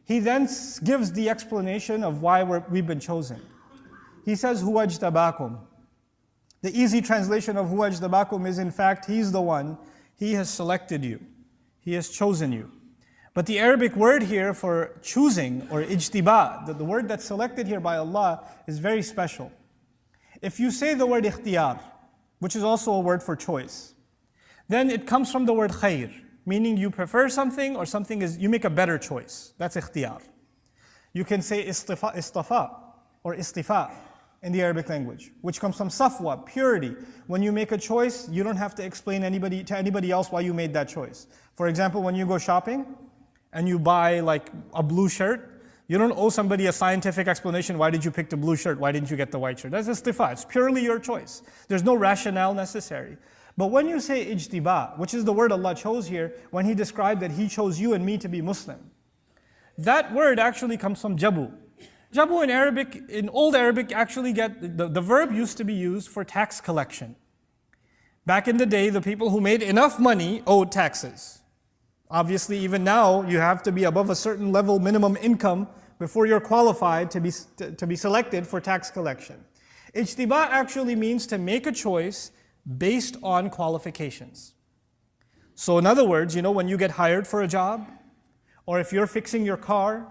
He then gives the explanation of why we've been chosen. He says, Huwa ajtabakum. The easy translation of Huwa ajtabakum is, in fact, He's the one. He has selected you. He has chosen you. But the Arabic word here for choosing, or ijtiba, the word that's selected here by Allah, is very special. If you say the word ikhtiyar, which is also a word for choice, then it comes from the word khair, meaning you prefer something or something is, you make a better choice. That's ikhtiyar. You can say istafa or istifa in the Arabic language, which comes from safwa, purity. When you make a choice, you don't have to explain to anybody else why you made that choice. For example, when you go shopping and you buy like a blue shirt, you don't owe somebody a scientific explanation, why did you pick the blue shirt, why didn't you get the white shirt? That's istifa, it's purely your choice. There's no rationale necessary. But when you say ijtiba, which is the word Allah chose here, when He described that He chose you and me to be Muslim, that word actually comes from jabu. Jabu in Arabic, in Old Arabic, actually the verb used to be used for tax collection. Back in the day, the people who made enough money owed taxes. Obviously, even now, you have to be above a certain level minimum income before you're qualified to be selected for tax collection. Ijtiba actually means to make a choice based on qualifications. So in other words, when you get hired for a job, or if you're fixing your car,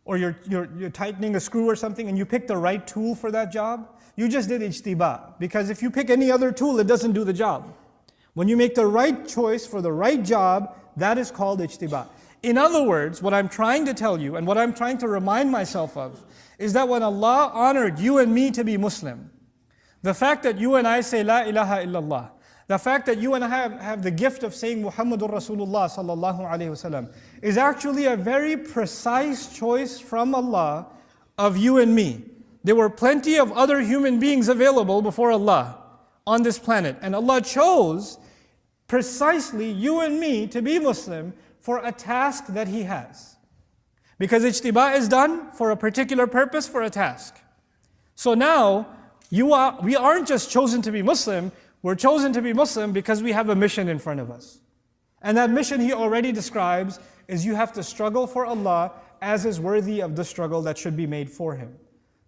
or you're tightening a screw or something and you pick the right tool for that job, you just did ijtiba. Because if you pick any other tool, it doesn't do the job. When you make the right choice for the right job, that is called ijtiba. In other words, what I'm trying to tell you and what I'm trying to remind myself of is that when Allah honored you and me to be Muslim, the fact that you and I say La ilaha illallah, the fact that you and I have the gift of saying Muhammadur Rasulullah sallallahu alayhi wasallam is actually a very precise choice from Allah of you and me. There were plenty of other human beings available before Allah on this planet, and Allah chose precisely you and me to be Muslim for a task that He has. Because ijtiba is done for a particular purpose, for a task. So now, we aren't just chosen to be Muslim, we're chosen to be Muslim because we have a mission in front of us. And that mission He already describes is you have to struggle for Allah as is worthy of the struggle that should be made for Him.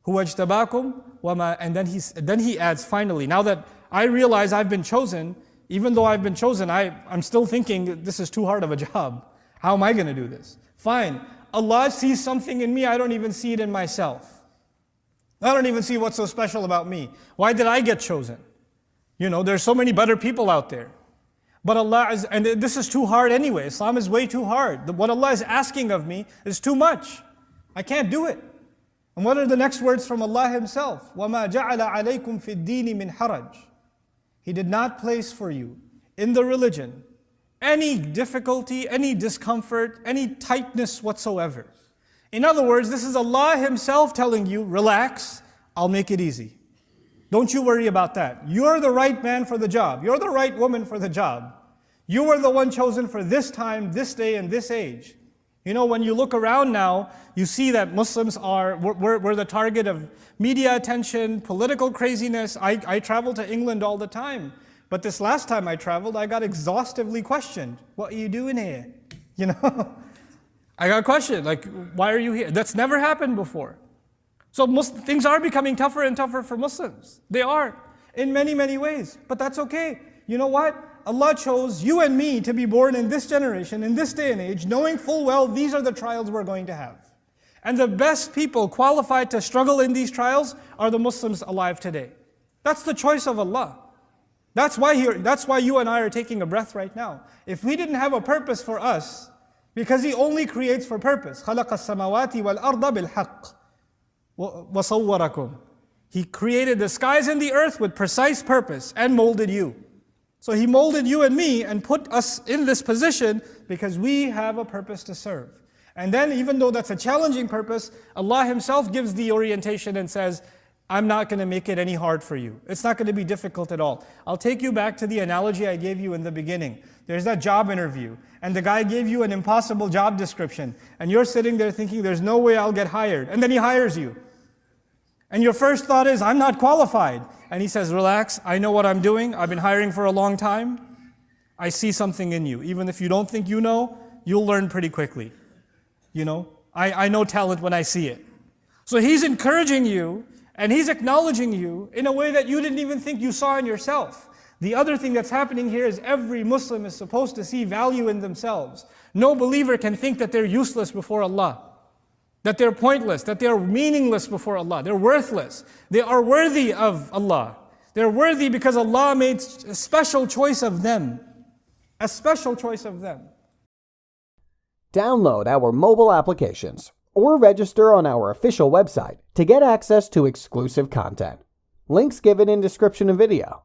Huwa ajtabakum wama, and then he adds finally, now that I realize I've been chosen, even though I've been chosen, I'm still thinking this is too hard of a job. How am I going to do this? Fine. Allah sees something in me, I don't even see it in myself. I don't even see what's so special about me. Why did I get chosen? There's so many better people out there. But and this is too hard anyway. Islam is way too hard. What Allah is asking of me is too much. I can't do it. And what are the next words from Allah Himself? وَمَا جَعَلَ عَلَيْكُمْ فِي الدِّينِ مِنْ حَرَجٍ. He did not place for you in the religion any difficulty, any discomfort, any tightness whatsoever. In other words, this is Allah Himself telling you, relax, I'll make it easy. Don't you worry about that. You're the right man for the job. You're the right woman for the job. You were the one chosen for this time, this day, and this age. When you look around now, you see that Muslims we're the target of media attention, political craziness. I travel to England all the time. But this last time I traveled, I got exhaustively questioned. What are you doing here? I got questioned, like, why are you here? That's never happened before. So things are becoming tougher and tougher for Muslims. They are, in many, many ways. But that's okay. You know what? Allah chose you and me to be born in this generation, in this day and age, knowing full well these are the trials we're going to have. And the best people qualified to struggle in these trials are the Muslims alive today. That's the choice of Allah. That's why you and I are taking a breath right now. If we didn't have a purpose for us, because He only creates for purpose. خَلَقَ السَّمَاوَاتِ وَالْأَرْضَ بِالْحَقِّ وَصَوَّرَكُمْ. He created the skies and the earth with precise purpose and molded you. So He molded you and me and put us in this position because we have a purpose to serve. And then even though that's a challenging purpose, Allah Himself gives the orientation and says, I'm not going to make it any hard for you. It's not going to be difficult at all. I'll take you back to the analogy I gave you in the beginning. There's that job interview, and the guy gave you an impossible job description, and you're sitting there thinking, there's no way I'll get hired. And then he hires you. And your first thought is, I'm not qualified. And he says, relax, I know what I'm doing. I've been hiring for a long time. I see something in you. Even if you don't think you know, you'll learn pretty quickly. I know talent when I see it. So he's encouraging you and he's acknowledging you in a way that you didn't even think you saw in yourself. The other thing that's happening here is every Muslim is supposed to see value in themselves. No believer can think that they're useless before Allah, that they're pointless, that they're meaningless before Allah. They're worthless. They are worthy of Allah. They're worthy because Allah made a special choice of them. A special choice of them. Download our mobile applications or register on our official website to get access to exclusive content. Links given in description of video.